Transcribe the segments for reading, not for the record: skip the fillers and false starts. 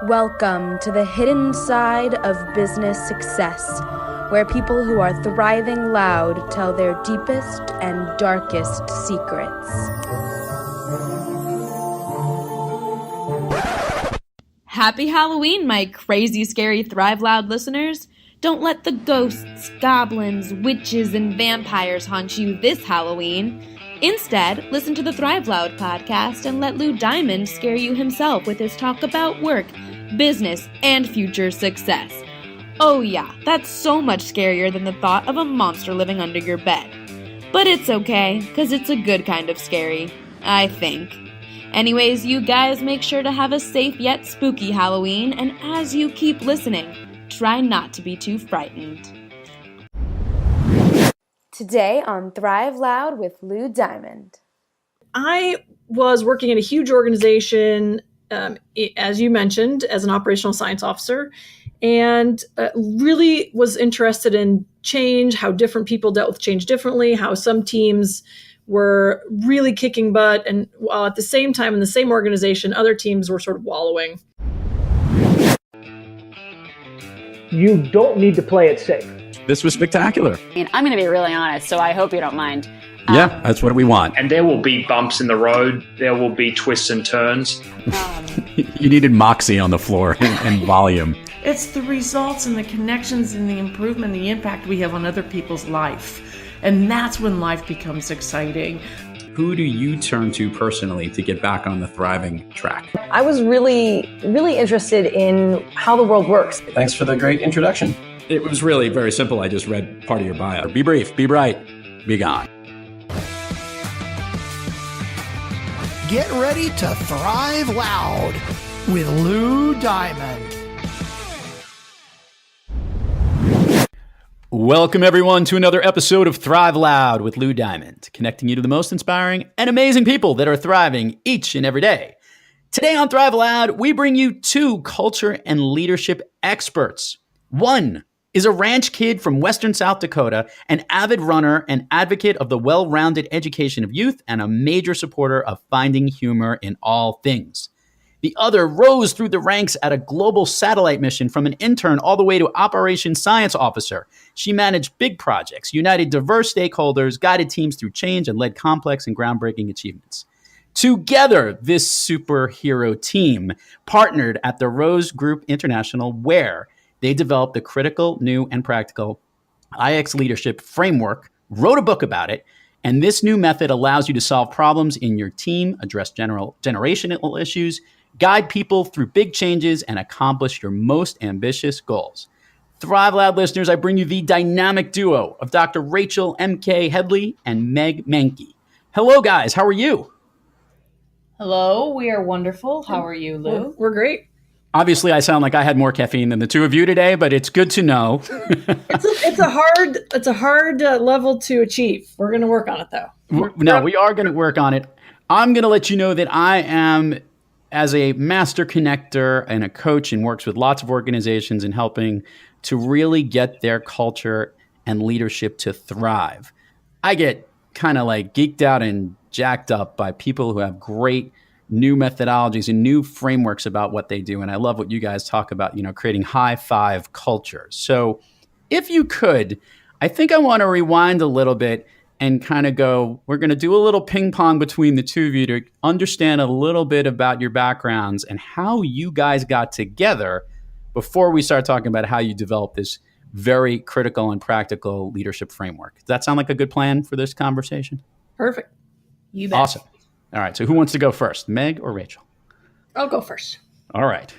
Welcome to the hidden side of business success, where people who are thriving loud tell their deepest and darkest secrets. Happy Halloween, my crazy, scary Thrive Loud listeners. Don't let the ghosts, goblins, witches, and vampires haunt you this Halloween. Instead, listen to the Thrive Loud podcast and let Lou Diamond scare you himself with his talk about work, business, and future success. Oh yeah, that's so much scarier than the thought of a monster living under your bed. But it's okay, because it's a good kind of scary, I think. Anyways, you guys make sure to have a safe yet spooky Halloween, and as you keep listening, try not to be too frightened. Today on Thrive Loud with Lou Diamond. I was working in a huge organization, as you mentioned, as an operational science officer, and really was interested in change, how different people dealt with change differently, how some teams were really kicking butt, and while at the same time in the same organization, other teams were sort of wallowing. You don't need to play it safe. This was spectacular. I mean, I'm going to be really honest, so I hope you don't mind. Yeah, that's what we want. And there will be bumps in the road. There will be twists and turns. You needed moxie on the floor and volume. It's the results and the connections and the improvement, the impact we have on other people's life. And that's when life becomes exciting. Who do you turn to personally to get back on the thriving track? I was really interested in how the world works. Thanks for the great introduction. It was really very simple. I just read part of your bio. Be brief, be bright, be gone. Get ready to thrive loud with Lou Diamond. Welcome, everyone, to another episode of Thrive Loud with Lou Diamond, connecting you to the most inspiring and amazing people that are thriving each and every day. Today on Thrive Loud, we bring you two culture and leadership experts. One is a ranch kid from Western South Dakota, an avid runner and advocate of the well-rounded education of youth, and a major supporter of finding humor in all things. The other rose through the ranks at a global satellite mission from an intern all the way to operations science officer. She managed big projects, united diverse stakeholders, guided teams through change, and led complex and groundbreaking achievements. Together, this superhero team partnered at the Rose Group Int'l, where they developed the critical, new, and practical IX leadership framework, wrote a book about it, and this new method allows you to solve problems in your team, address generational issues, guide people through big changes, and accomplish your most ambitious goals. Thrive Loud listeners, I bring you the dynamic duo of Dr. Rachel MK Headley and Meg Manke. Hello, guys. How are you? Hello, we are wonderful. How are you, Lou? We're great. Obviously, I sound like I had more caffeine than the two of you today, but it's good to know. It's a hard level to achieve. We're going to work on it, though. We are going to work on it. I'm going to let you know that I am, as a master connector and a coach, and works with lots of organizations in helping to really get their culture and leadership to thrive. I get kind of like geeked out and jacked up by people who have great new methodologies and new frameworks about what they do. And I love what you guys talk about, creating high five culture. So if you could, I think I want to rewind a little bit and kind of go, we're going to do a little ping pong between the two of you to understand a little bit about your backgrounds and how you guys got together before we start talking about how you develop this very critical and practical leadership framework. Does that sound like a good plan for this conversation? Perfect. You bet. Awesome. All right. So who wants to go first, Meg or Rachel? I'll go first. All right.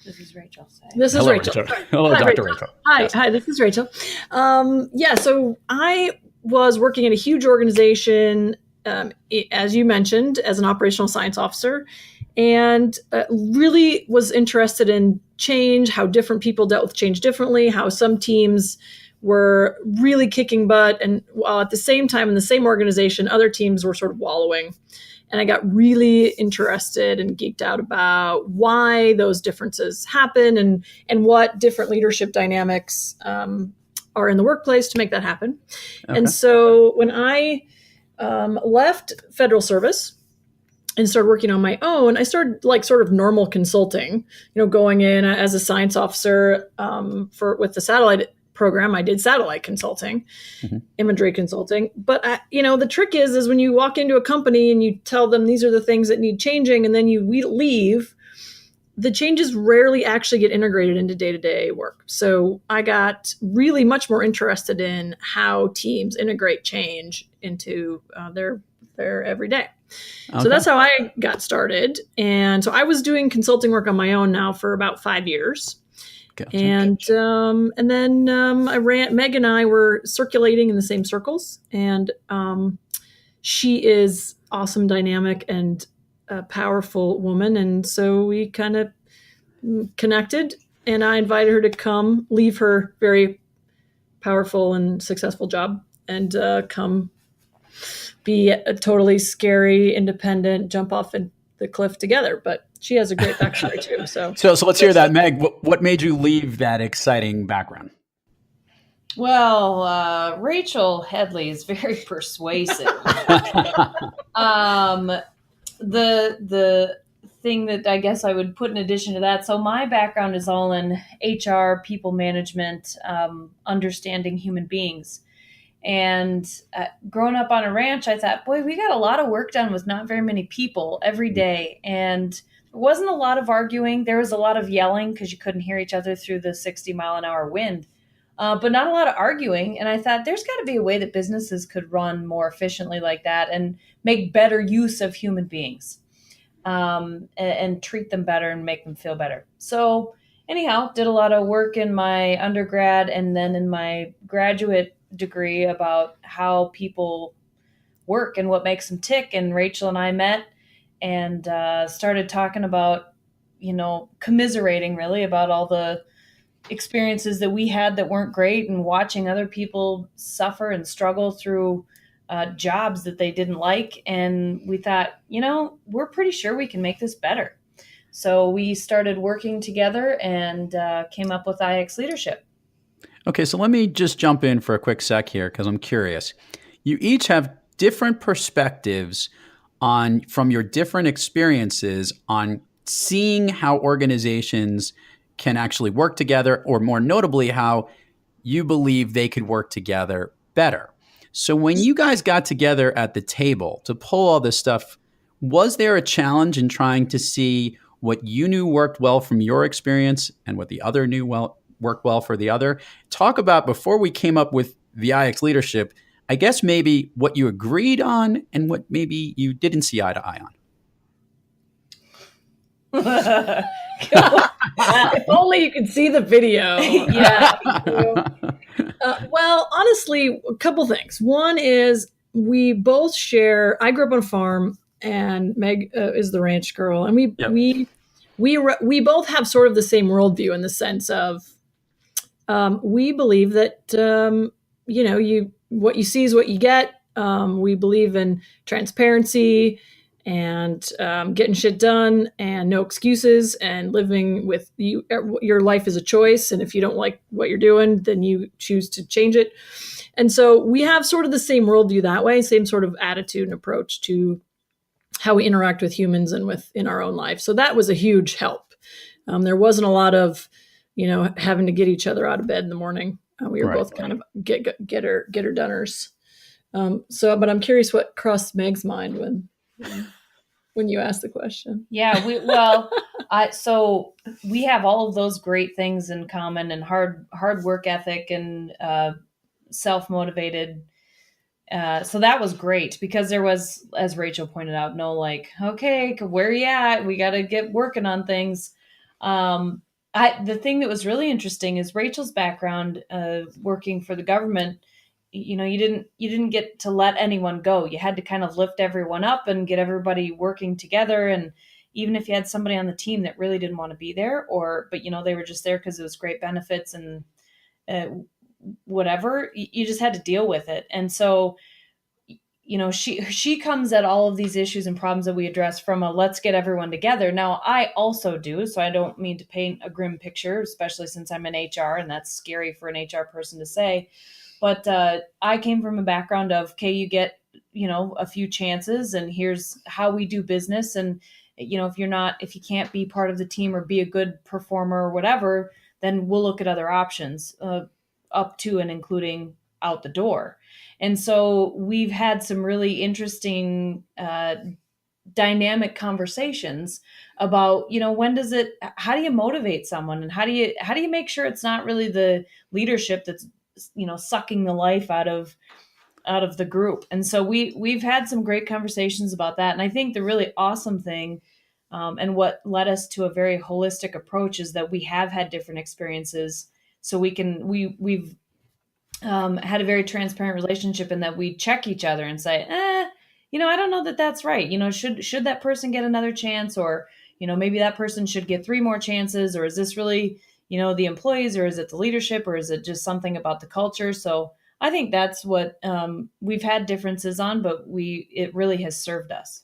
This is Rachel. Hello, Rachel. Hello, Hi, Dr. Rachel. Rachel. Hi, this is Rachel. So I was working in a huge organization, as you mentioned, as an operational science officer, and really was interested in change, how different people dealt with change differently, how some teams were really kicking butt, and while at the same time in the same organization, other teams were sort of wallowing. And I got really interested and geeked out about why those differences happen and what different leadership dynamics are in the workplace to make that happen. Okay. And so when I left federal service, and started working on my own, I started like sort of normal consulting, going in as a science officer with the satellite program. I did satellite consulting, imagery consulting. But, the trick is when you walk into a company and you tell them these are the things that need changing and then you leave, the changes rarely actually get integrated into day-to-day work. So I got really much more interested in how teams integrate change into their everyday. Okay. So that's how I got started. And so I was doing consulting work on my own now for about 5 years. Gotcha. And then Meg and I were circulating in the same circles. And she is awesome, dynamic, and a powerful woman. And so we kind of connected, and I invited her to come leave her very powerful and successful job and come be a totally scary, independent, jump off the cliff together. But she has a great backstory too. So let's hear that, Meg. What made you leave that exciting background? Well, Rachel Headley is very persuasive. The thing that I guess I would put in addition to that, so my background is all in HR, people management, understanding human beings. And growing up on a ranch, I thought, boy, we got a lot of work done with not very many people every day. And there wasn't a lot of arguing. There was a lot of yelling because you couldn't hear each other through the 60-mile-an-hour wind. But not a lot of arguing. And I thought there's got to be a way that businesses could run more efficiently like that and make better use of human beings and treat them better and make them feel better. So anyhow, did a lot of work in my undergrad and then in my graduate degree about how people work and what makes them tick. And Rachel and I met and started talking about, commiserating really about all the experiences that we had that weren't great and watching other people suffer and struggle through jobs that they didn't like. And we thought, we're pretty sure we can make this better. So we started working together and came up with IX Leadership. Okay, so let me just jump in for a quick sec here because I'm curious. You each have different perspectives from your different experiences on seeing how organizations can actually work together, or more notably, how you believe they could work together better. So when you guys got together at the table to pull all this stuff, was there a challenge in trying to see what you knew worked well from your experience and what the other knew worked well for the other? Talk about, before we came up with the IX Leadership, I guess maybe what you agreed on and what maybe you didn't see eye to eye on. If only you could see the video. Yeah. Well, honestly, a couple things. One is we both share. I grew up on a farm, and Meg is the ranch girl, and we both have sort of the same worldview in the sense of we believe that what you see is what you get. We believe in transparency and getting shit done and no excuses and living with you. Your life is a choice. And if you don't like what you're doing, then you choose to change it. And so we have sort of the same worldview that way, same sort of attitude and approach to how we interact with humans and in our own life. So that was a huge help. There wasn't a lot of, having to get each other out of bed in the morning. We were both kind of get her doners. But I'm curious what crossed Meg's mind when you asked the question. Yeah, so we have all of those great things in common, and hard work ethic and self-motivated. So that was great because there was, as Rachel pointed out, no okay, where are you at? We got to get working on things. The thing that was really interesting is Rachel's background, working for the government. You didn't get to let anyone go. You had to kind of lift everyone up and get everybody working together. And even if you had somebody on the team that really didn't want to be there, but they were just there because it was great benefits and whatever, you just had to deal with it. And so, she comes at all of these issues and problems that we address from a let's get everyone together. Now, I also do, so I don't mean to paint a grim picture, especially since I'm in HR, and that's scary for an HR person to say. But I came from a background of, okay, you get a few chances, and here's how we do business. And, if you can't be part of the team or be a good performer or whatever, then we'll look at other options, up to and including out the door. And so we've had some really interesting, dynamic conversations about, how do you motivate someone, and how do you make sure it's not really the leadership that's, sucking the life out of the group. And so we've had some great conversations about that. And I think the really awesome thing, and what led us to a very holistic approach, is that we have had different experiences. So we've had a very transparent relationship, in that we check each other and say, I don't know that that's right. Should that person get another chance, or, maybe that person should get 3 more chances, or is this really, the employees, or is it the leadership, or is it just something about the culture? So I think that's what we've had differences on, but it really has served us.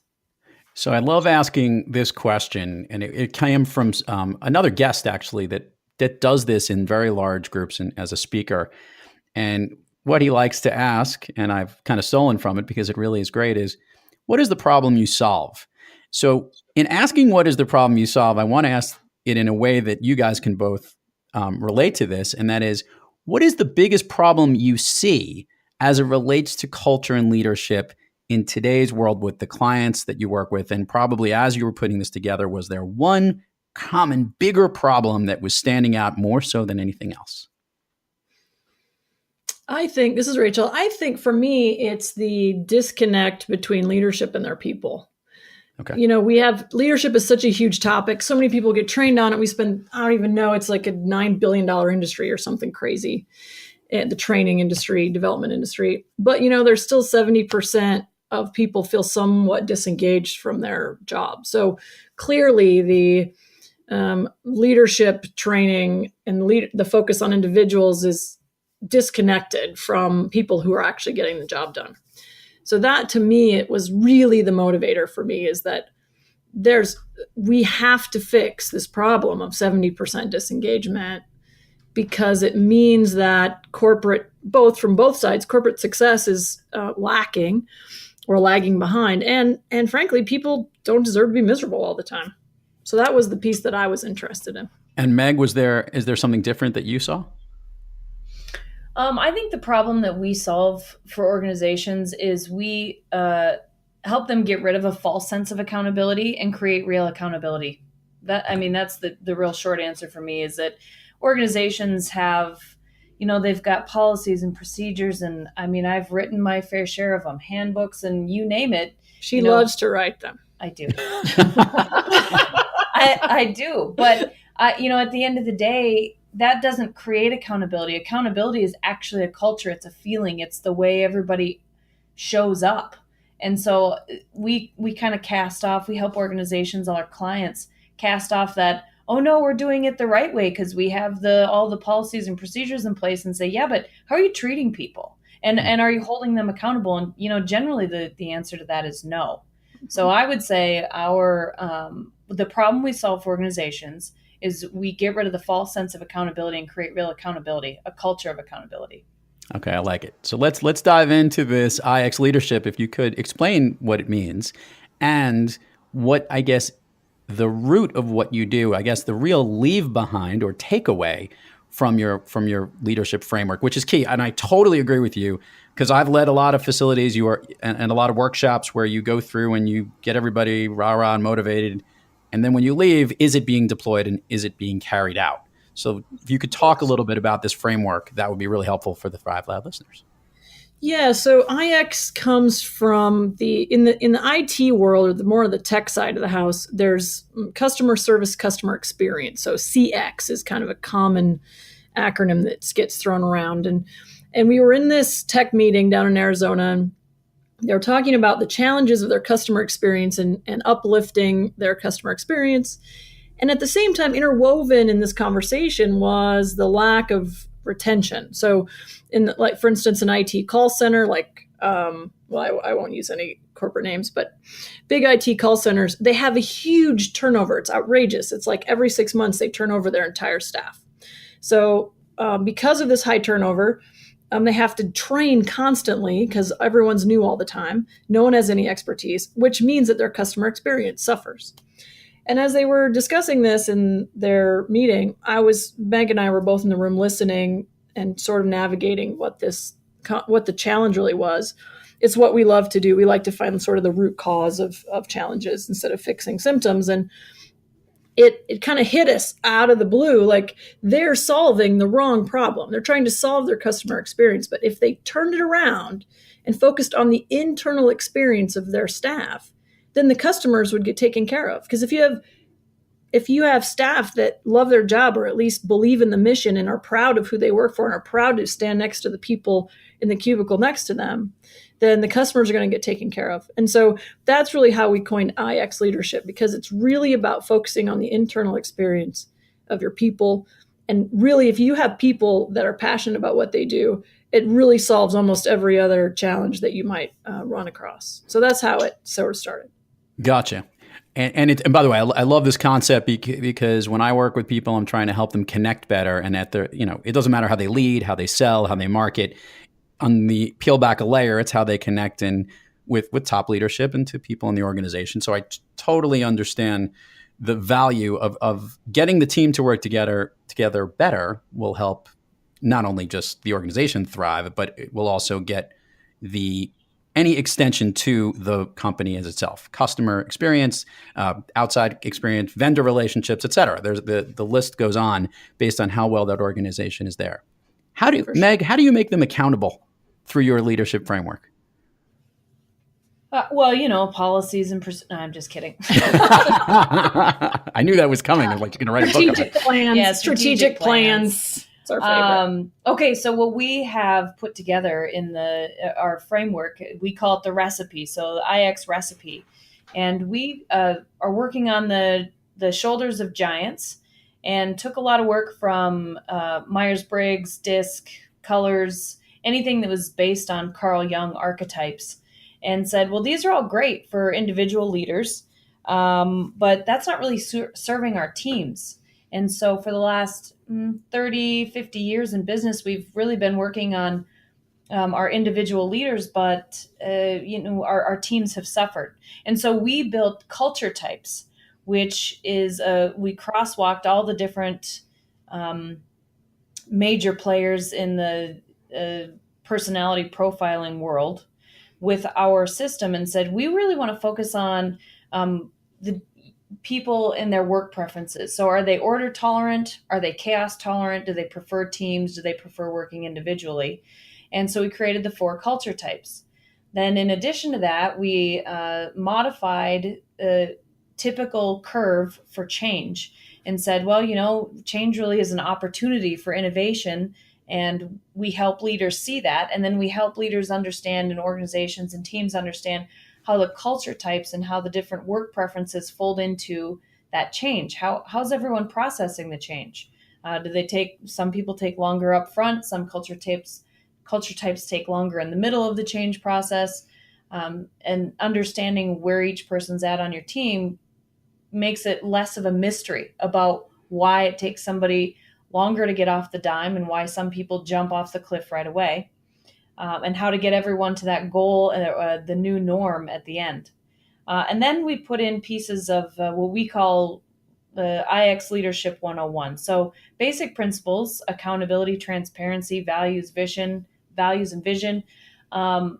So I love asking this question, and it came from another guest actually that does this in very large groups and as a speaker. And what he likes to ask, and I've kind of stolen from it because it really is great, is what is the problem you solve? So in asking what is the problem you solve, I want to ask it in a way that you guys can both relate to this, and that is, what is the biggest problem you see as it relates to culture and leadership in today's world with the clients that you work with? And probably as you were putting this together, was there one common bigger problem that was standing out more so than anything else? I think, this is Rachel, I think for me, it's the disconnect between leadership and their people. Okay. Leadership is such a huge topic. So many people get trained on it. We spend, I don't even know, it's like a $9 billion industry or something crazy, the training industry, development industry. But, there's still 70% of people feel somewhat disengaged from their job. So clearly the leadership training and the focus on individuals is disconnected from people who are actually getting the job done. So that, to me, it was really the motivator for me, is that we have to fix this problem of 70% disengagement, because it means that from both sides, corporate success is lacking or lagging behind. And frankly, people don't deserve to be miserable all the time. So that was the piece that I was interested in. And Meg, is there something different that you saw? I think the problem that we solve for organizations is we help them get rid of a false sense of accountability and create real accountability. That's the real short answer for me, is that organizations have, they've got policies and procedures, and I've written my fair share of them, handbooks, and you name it. She loves to write them. I do. I do. But, at the end of the day, that doesn't create accountability. Accountability is actually a culture. It's a feeling. It's the way everybody shows up. And so we kind of cast off, we help organizations, all our clients cast off that, oh no, we're doing it the right way because we have all the policies and procedures in place, and say, yeah, but how are you treating people? And are you holding them accountable? And, generally the answer to that is no. So I would say the problem we solve for organizations is we get rid of the false sense of accountability and create real accountability, a culture of accountability. Okay, I like it. So let's dive into this IX leadership. If you could explain what it means and what, I guess, the root of what you do, I guess the real leave behind or takeaway from your leadership framework, which is key. And I totally agree with you, because I've led a lot of facilities and a lot of workshops where you go through and you get everybody rah-rah and motivated. And then when you leave, is it being deployed and is it being carried out? So if you could talk a little bit about this framework, that would be really helpful for the Thrive Loud listeners. Yeah, so IX comes from in the IT world, or the more of the tech side of the house, there's customer service, customer experience. So CX is kind of a common acronym that gets thrown around. And we were in this tech meeting down in Arizona, and they were talking about the challenges of their customer experience and uplifting their customer experience. And at the same time, interwoven in this conversation was the lack of retention. So for instance, an IT call center, I won't use any corporate names, but big IT call centers, they have a huge turnover. It's outrageous. It's like every 6 months they turn over their entire staff. So because of this high turnover, They have to train constantly because everyone's new all the time. No one has any expertise, which means that their customer experience suffers. And as they were discussing this in their meeting, Meg and I were both in the room listening and sort of navigating what the challenge really was. It's what we love to do. We like to find sort of the root cause of challenges instead of fixing symptoms. And it kind of hit us out of the blue, like they're solving the wrong problem. They're trying to solve their customer experience. But if they turned it around and focused on the internal experience of their staff, then the customers would get taken care of. Because if you have staff that love their job or at least believe in the mission and are proud of who they work for and are proud to stand next to the people in the cubicle next to them, then the customers are going to get taken care of. And so that's really how we coined IX leadership, because it's really about focusing on the internal experience of your people. And really, if you have people that are passionate about what they do, it really solves almost every other challenge that you might run across. So that's how it sort of started. Gotcha. And by the way, I love this concept because when I work with people, I'm trying to help them connect better. And it doesn't matter how they lead, how they sell, how they market. On the peel back a layer, it's how they connect with top leadership and to people in the organization. So I totally understand the value of getting the team to work together better will help not only just the organization thrive, but it will also get any extension to the company as itself, customer experience, outside experience, vendor relationships, et cetera. There's the list goes on based on how well that organization is there. Meg, how do you make them accountable through your leadership framework? Policies and no, I'm just kidding. I knew that was coming. I'm like, you're going to write a book on it. Plans, Yeah, strategic plans. It's our favorite. Okay, so what we have put together in our framework, we call it the recipe. So the IX recipe, and we are working on the shoulders of giants, and took a lot of work from Myers-Briggs, DISC, Colors, anything that was based on Carl Jung archetypes, and said, well, these are all great for individual leaders, but that's not really serving our teams. And so for the last 30, 50 years in business, we've really been working on our individual leaders, but our teams have suffered. And so we built culture types, which is we crosswalked all the different major players in the personality profiling world with our system and said, we really want to focus on the people and their work preferences. So are they order tolerant? Are they chaos tolerant? Do they prefer teams? Do they prefer working individually? And so we created the 4 culture types. Then in addition to that, we modified a typical curve for change and said, well, change really is an opportunity for innovation. And we help leaders see that. And then we help leaders understand, and organizations and teams understand how the culture types and how the different work preferences fold into that change. How's everyone processing the change? Some people take longer up front, some culture types take longer in the middle of the change process. And understanding where each person's at on your team makes it less of a mystery about why it takes somebody longer to get off the dime and why some people jump off the cliff right away. And how to get everyone to that goal, the new norm at the end. And then we put in pieces of what we call the IX Leadership 101. So basic principles: accountability, transparency, values and vision. And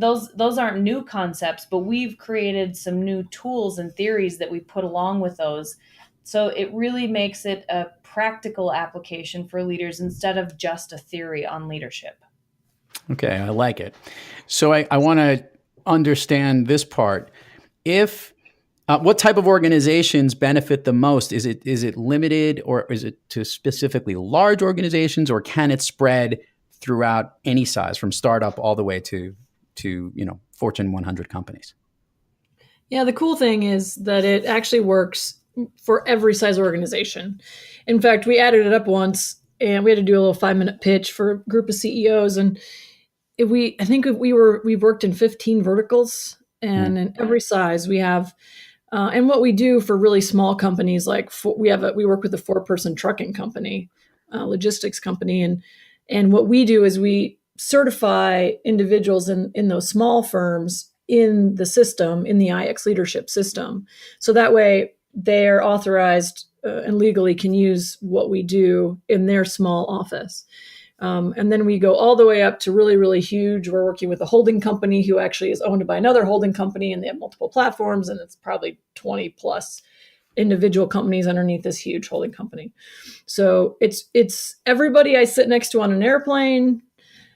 those aren't new concepts, but we've created some new tools and theories that we put along with those. So it really makes it a practical application for leaders instead of just a theory on leadership. Okay, I like it. So I want to understand this part. What type of organizations benefit the most? Is it limited, or is it to specifically large organizations, or can it spread throughout any size, from startup all the way to Fortune 100 companies? Yeah, the cool thing is that it actually works for every size organization. In fact, we added it up once, and we had to do a little 5-minute pitch for a group of CEOs, and we've worked in 15 verticals, and in every size we have. And what we do for really small companies, like we work with a 4-person trucking company, logistics company, and And what we do is we certify individuals in those small firms in the system, in the IX leadership system. So that way they're authorized and legally can use what we do in their small office. And then we go all the way up to really, really huge. We're working with a holding company who actually is owned by another holding company, and they have multiple platforms, and it's probably 20 plus individual companies underneath this huge holding company. So it's everybody I sit next to on an airplane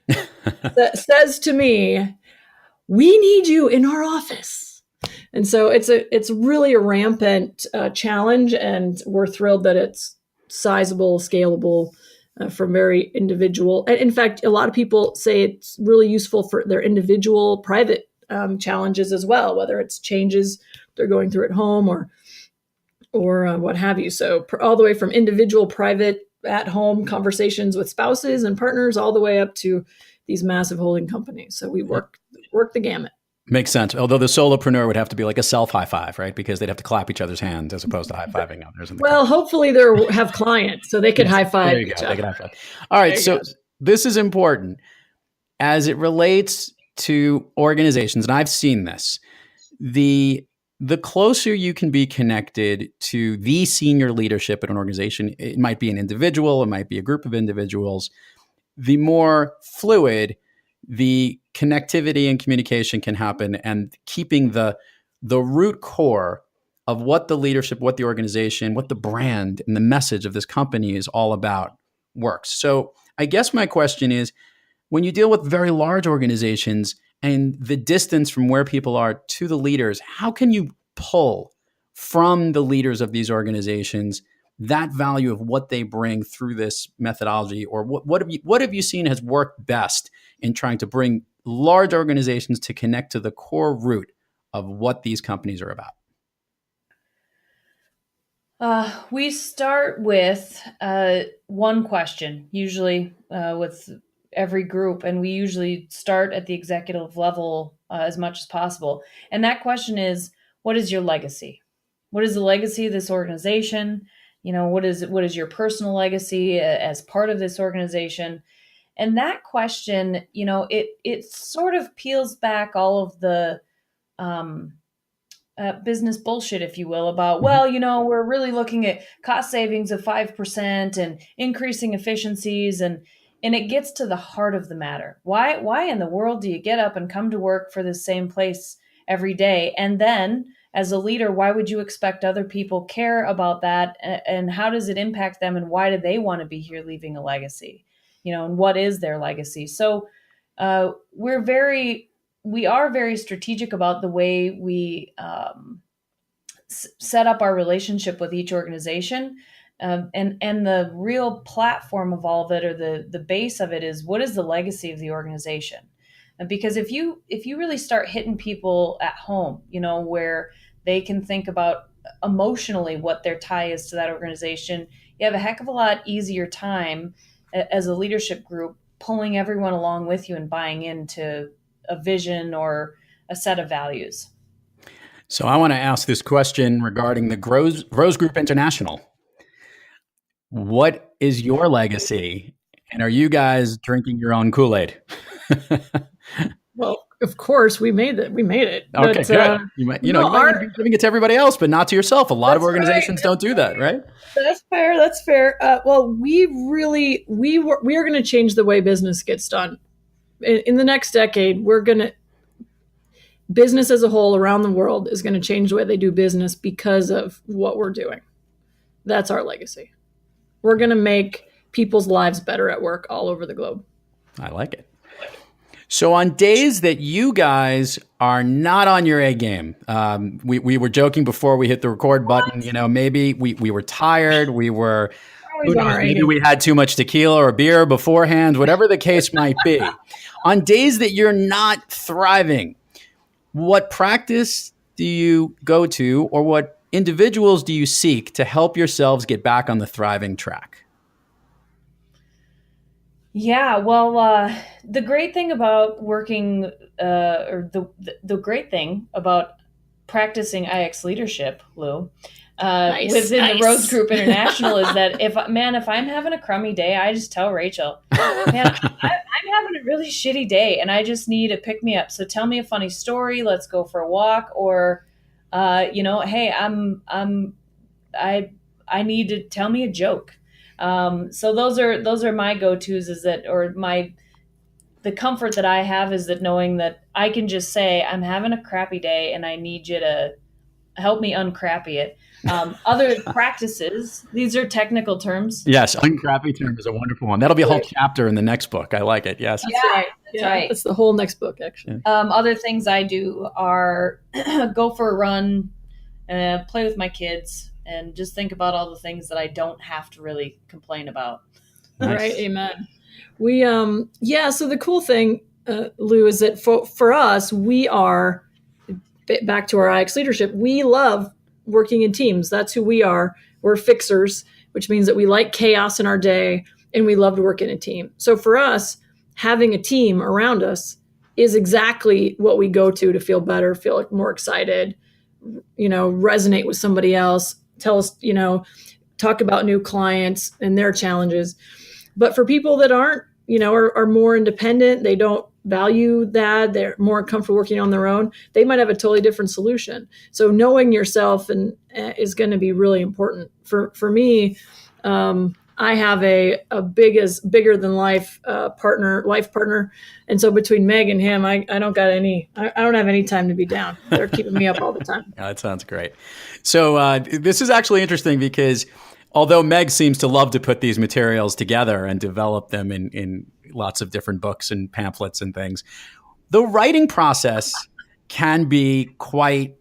that says to me, "We need you in our office." And so it's really a rampant challenge, and we're thrilled that it's sizable, scalable, from very individual. And in fact, a lot of people say it's really useful for their individual private challenges as well, whether it's changes they're going through at home or what have you. So all the way from individual private at home conversations with spouses and partners all the way up to these massive holding companies. So we work the gamut. Makes sense. Although the solopreneur would have to be like a self high five, right? Because they'd have to clap each other's hands as opposed to high fiving others. Well, hopefully they have clients so they could high five. There you go. They could high five. All right. So this is important as it relates to organizations. And I've seen this. The closer you can be connected to the senior leadership at an organization, it might be an individual, it might be a group of individuals, the more fluid the connectivity and communication can happen, and keeping the root core of what the leadership, what the organization, what the brand and the message of this company is all about works. So I guess my question is, when you deal with very large organizations and the distance from where people are to the leaders, how can you pull from the leaders of these organizations that value of what they bring through this methodology? Or what have you seen has worked best in trying to bring large organizations to connect to the core root of what these companies are about? We start with one question, usually with every group, and we usually start at the executive level as much as possible. And that question is, what is your legacy? What is the legacy of this organization? What is your personal legacy as part of this organization? And that question, it sort of peels back all of the business bullshit, if you will, about, well, we're really looking at cost savings of 5% and increasing efficiencies. And it gets to the heart of the matter. Why in the world do you get up and come to work for the same place every day? And then as a leader, why would you expect other people care about that? And how does it impact them? And why do they want to be here leaving a legacy? And what is their legacy? So we are very strategic about the way we set up our relationship with each organization. And the real platform of all of it, or the base of it, is, what is the legacy of the organization? Because if you really start hitting people at home, where they can think about emotionally what their tie is to that organization, you have a heck of a lot easier time as a leadership group pulling everyone along with you and buying into a vision or a set of values. So I want to ask this question regarding the Rose Group International. What is your legacy? And are you guys drinking your own Kool-Aid? Well, of course, we made it. Okay, but, good. You might be giving it to everybody else, but not to yourself. A lot of organizations don't do that, right? That's fair. Well, we are going to change the way business gets done. In the next decade, business as a whole around the world is going to change the way they do business because of what we're doing. That's our legacy. We're going to make people's lives better at work all over the globe. I like it. So on days that you guys are not on your A game, we were joking before we hit the record button, maybe we were tired, maybe we had too much tequila or beer beforehand, whatever the case might be. On days that you're not thriving, what practice do you go to, or what individuals do you seek to help yourselves get back on the thriving track? Yeah, well, the great thing about working, or the great thing about practicing IX leadership, Lou, Nice, within nice. the Rose Group International is that if I'm having a crummy day, I just tell Rachel, man, I'm having a really shitty day and I just need a pick me up. So tell me a funny story. Let's go for a walk, or, hey, I need to tell me a joke. So those are my go-tos, the comfort that I have is that knowing that I can just say, I'm having a crappy day and I need you to help me uncrappy it. Other practices, these are technical terms. Yes, uncrappy term is a wonderful one. That'll be a whole chapter in the next book. I like it. Yes. That's right. That's right. That's the whole next book, actually. Other things I do are go for a run, play with my kids, and just think about all the things that I don't have to really complain about. Nice. Right. Amen. We, so the cool thing, Lou, is that for us, we are, back to our IX leadership, we love working in teams. That's who we are. We're fixers, which means that we like chaos in our day and we love to work in a team. So for us, having a team around us is exactly what we go to feel better, feel like more excited, resonate with somebody else, tell us, talk about new clients and their challenges. But for people that aren't, are more independent, they don't value that, they're more comfortable working on their own, they might have a totally different solution. So knowing yourself is going to be really important. For me, I have a bigger than life partner. And so between Meg and him, I don't have any time to be down. They're keeping me up all the time. Yeah, that sounds great. So this is actually interesting because although Meg seems to love to put these materials together and develop them in lots of different books and pamphlets and things, the writing process can be quite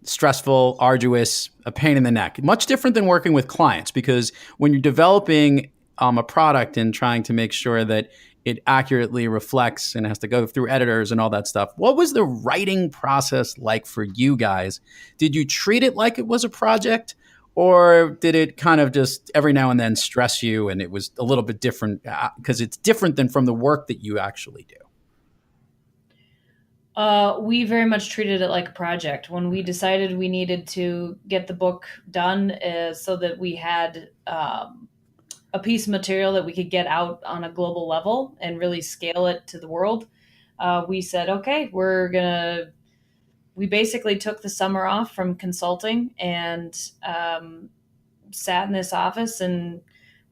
stressful, arduous, a pain in the neck. Much different than working with clients, because when you're developing a product and trying to make sure that it accurately reflects and has to go through editors and all that stuff, what was the writing process like for you guys? Did you treat it like it was a project? Or did it kind of just every now and then stress you and it was a little bit different because it's different than from the work that you actually do? We very much treated it like a project. When we decided we needed to get the book done so that we had a piece of material that we could get out on a global level and really scale it to the world, we said, okay, we basically took the summer off from consulting and sat in this office and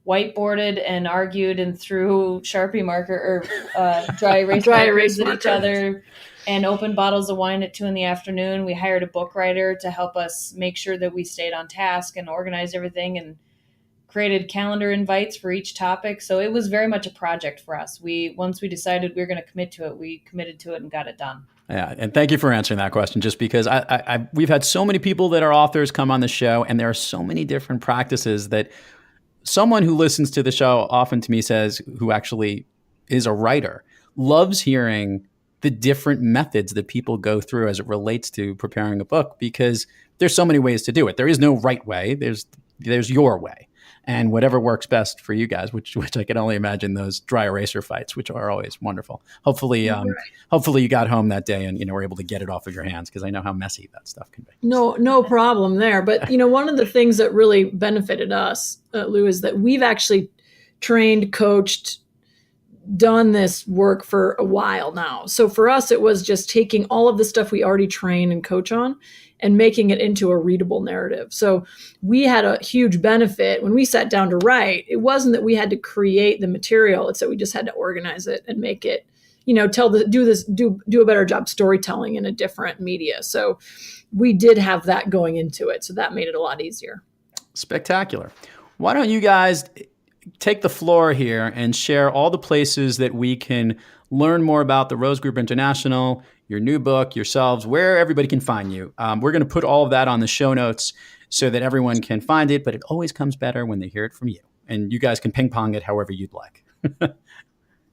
whiteboarded and argued and threw Sharpie marker or dry erase markers at each other and opened bottles of wine at 2 p.m. We hired a book writer to help us make sure that we stayed on task and organized everything and created calendar invites for each topic. So it was very much a project for us. Once we decided we were going to commit to it, we committed to it and got it done. Yeah, and thank you for answering that question, just because we've had so many people that are authors come on the show, and there are so many different practices that someone who listens to the show often to me says, who actually is a writer, loves hearing the different methods that people go through as it relates to preparing a book, because there's so many ways to do it. There is no right way. There's your way. And whatever works best for you guys, which I can only imagine those dry eraser fights, which are always wonderful. Hopefully you got home that day and were able to get it off of your hands, because I know how messy that stuff can be. No problem there. But one of the things that really benefited us, Lou, is that we've actually trained, coached, done this work for a while now. So for us, it was just taking all of the stuff we already train and coach on and making it into a readable narrative. So we had a huge benefit when we sat down to write. It wasn't that we had to create the material. It's that we just had to organize it and make it, do a better job storytelling in a different media. So we did have that going into it. So that made it a lot easier. Spectacular. Why don't you guys take the floor here and share all the places that we can learn more about the Rose Group International, your new book, yourselves, where everybody can find you. We're going to put all of that on the show notes so that everyone can find it, but it always comes better when they hear it from you. And you guys can ping pong it however you'd like.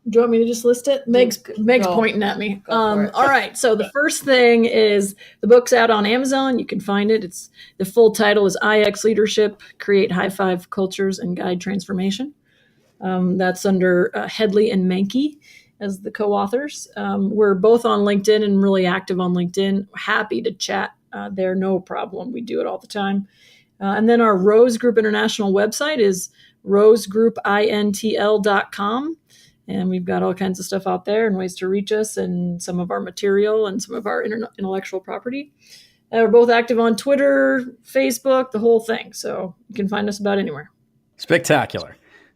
Do you want me to just list it? Meg's pointing at me. All right. So the first thing is the book's out on Amazon. You can find it. The full title is IX Leadership, Create High Five Cultures and Guide Transformation. That's under Headley and Manke as the co-authors. We're both on LinkedIn and really active on LinkedIn. Happy to chat there, no problem. We do it all the time. And then our Rose Group International website is rosegroupintl.com. And we've got all kinds of stuff out there and ways to reach us and some of our material and some of our intellectual property. We're both active on Twitter, Facebook, the whole thing. So you can find us about anywhere. Spectacular.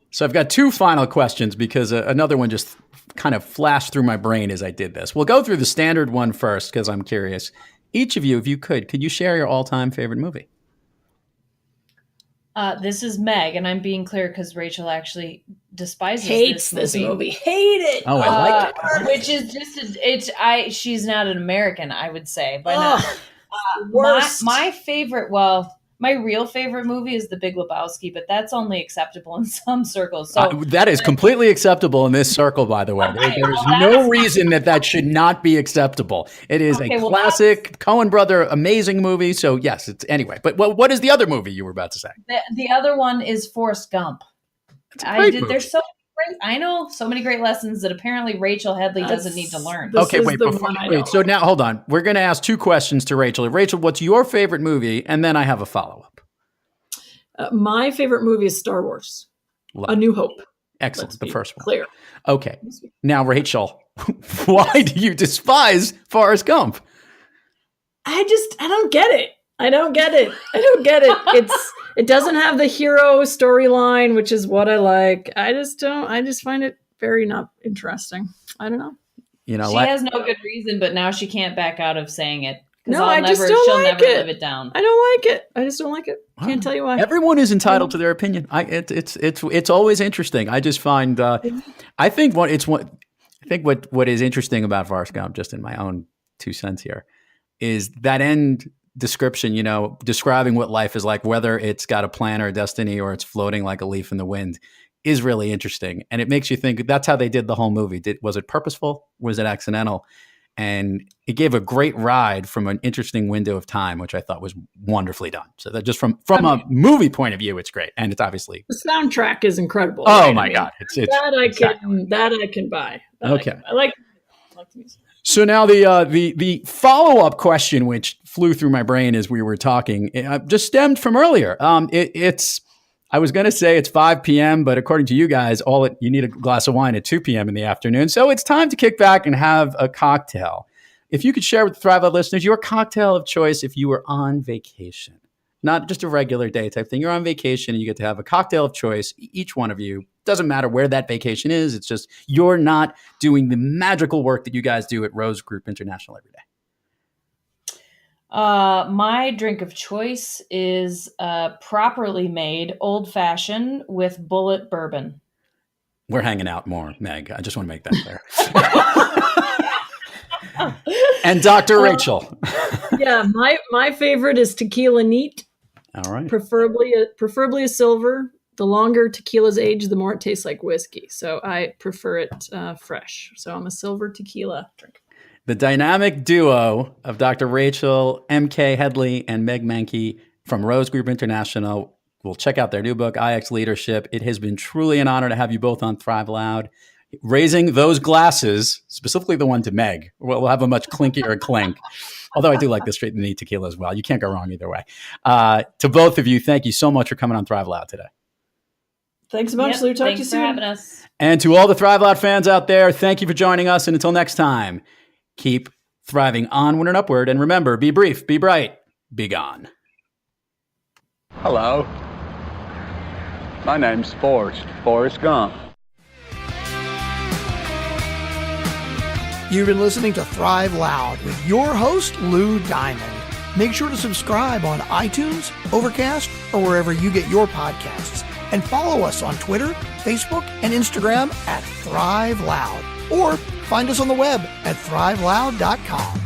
So I've got 2 final questions because another one just kind of flashed through my brain as I did this. We'll go through the standard one first because I'm curious. Each of you, if you could you share your all-time favorite movie? This is Meg, and I'm being clear because Rachel actually despises Hates this movie. Hate it. Oh, I like it. Which is just she's not an American, I would say. But worst. my favorite, my real favorite movie is The Big Lebowski, but that's only acceptable in some circles. So that is completely acceptable in this circle, by the way. There's no reason that should not be acceptable. It is a classic Coen brother, amazing movie. So yes, it's anyway. But what is the other movie you were about to say? The other one is Forrest Gump. There's so I know so many great lessons that apparently Rachel Headley doesn't need to learn. Okay, wait. So now hold on. We're going to ask 2 questions to Rachel. Rachel, what's your favorite movie? And then I have a follow-up. My favorite movie is Star Wars: A New Hope. Excellent. The first one. Clear. Okay. Now, Rachel, why do you despise Forrest Gump? I don't get it. I don't get it. It doesn't have the hero storyline, which is what I like. I just find it very not interesting. I don't know. She has no good reason, but now she can't back out of saying it. No, she'll never live it down. I don't like it. I just don't like it. Can't tell you why. Everyone is entitled to their opinion. It's always interesting. I just find I think what is interesting about Forrest Gump, just in my own 2 cents here, is that end description, describing what life is like, whether it's got a plan or a destiny or it's floating like a leaf in the wind, is really interesting. And it makes you think that's how they did the whole movie. Was it purposeful? Was it accidental? And it gave a great ride from an interesting window of time, which I thought was wonderfully done. So that just from a movie point of view, it's great. And it's obviously the soundtrack is incredible. Oh my God. It's that I can buy. Okay. I like the music. So now the follow-up question, which flew through my brain as we were talking, just stemmed from earlier. I was going to say it's 5 p.m., but according to you guys, you need a glass of wine at 2 p.m. in the afternoon. So it's time to kick back and have a cocktail. If you could share with the Thrive Lab listeners your cocktail of choice if you were on vacation, not just a regular day type thing. You're on vacation and you get to have a cocktail of choice, each one of you. Doesn't matter where that vacation is. It's just you're not doing the magical work that you guys do at Rose Group International every day. My drink of choice is properly made old fashioned with bullet bourbon. We're hanging out more, Meg. I just want to make that clear. And Dr. Rachel. Yeah, my favorite is tequila neat. All right. Preferably a silver. The longer tequila's aged, the more it tastes like whiskey. So I prefer it fresh. So I'm a silver tequila drinker. The dynamic duo of Dr. Rachel, MK Headley, and Meg Manke from Rose Group International. We'll check out their new book, IX Leadership. It has been truly an honor to have you both on Thrive Loud. Raising those glasses, specifically the one to Meg, we'll have a much clinkier clink. Although I do like the straight and neat tequila as well. You can't go wrong either way. To both of you, thank you so much for coming on Thrive Loud today. Thanks so much, Lou. Talk to you soon. Thanks for having us. And to all the Thrive Loud fans out there, thank you for joining us. And until next time, keep thriving onward and upward. And remember, be brief, be bright, be gone. Hello. My name's Forrest Gump. You've been listening to Thrive Loud with your host, Lou Diamond. Make sure to subscribe on iTunes, Overcast, or wherever you get your podcasts. And follow us on Twitter, Facebook, and Instagram at Thrive Loud. Or find us on the web at thriveloud.com.